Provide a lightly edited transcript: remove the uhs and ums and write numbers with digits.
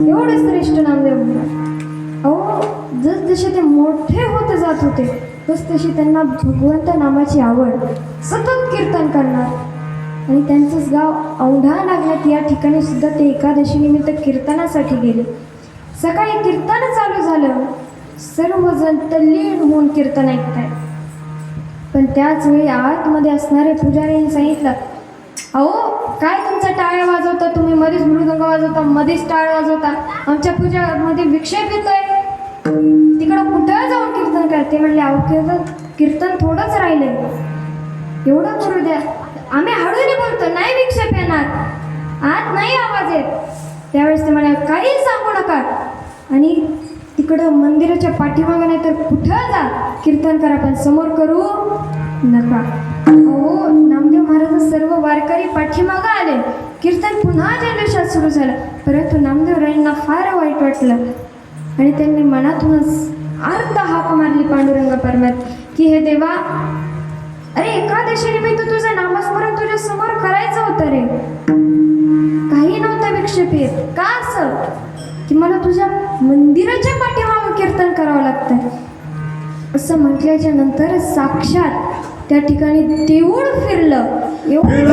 एवढे श्रेष्ठ नामदेव महाराज. अहो जसजसे ते मोठे होत जात होते तसतशी त्यांना भगवंत नामाची आवड, सतत कीर्तन करणार. आणि त्यांचंच गाव औंढा नागनाथ या ठिकाणी सुद्धा ते एकादशी निमित्त कीर्तनासाठी गेले. सकाळी कीर्तन चालू झालं, सर्वजण तल्लीन होऊन कीर्तन ऐकतायत. पण त्याच वेळी आतमध्ये असणारे पुजाऱ्यांनी सांगितलं, अहो काय तुमचा टाळ्या वाजवता, तुम्ही मध्येच मृदंग वाजवता, मध्येच टाळ वाजवता, आमच्या पूजामध्ये विक्षेप येतोय, तिकडं कुठं जाऊन कीर्तन करते. म्हणले, अहो कीर्तन थोडंच राहिलंय, एवढं करू द्या, आम्ही हळूने बोलतो, नाही विक्षेप येणार, आत नाही आवाज येत. त्यावेळेस ते म्हणाले, काही सांगू नका आणि तिकडं मंदिराच्या पाठीमागं नाही तर कुठं जा कीर्तन करा, पण समोर करू नका. अहो नामदेव महाराज सर्व वारकरी पाठीमागं आले. कीर्तन पुन्हा जल्लोषात सुरू झालं. परंतु नामदेवरायांना फार वाईट वाटलं आणि त्यांनी मनातूनच अर्ध हाक मारली पांडुरंग परमात की हे देवा, अरे एकादशी निमित्त तुझं नामस्मरण तुझ्या समोर करायचं होतं रे, काही नव्हतं विक्षेप येत, का असं की मला तुझ्या मंदिराच्या पाठीमागं कीर्तन करावं लागतंय. असं म्हटल्याच्या नंतर साक्षात त्या ठिकाणी देऊळ फिरलं. एवढं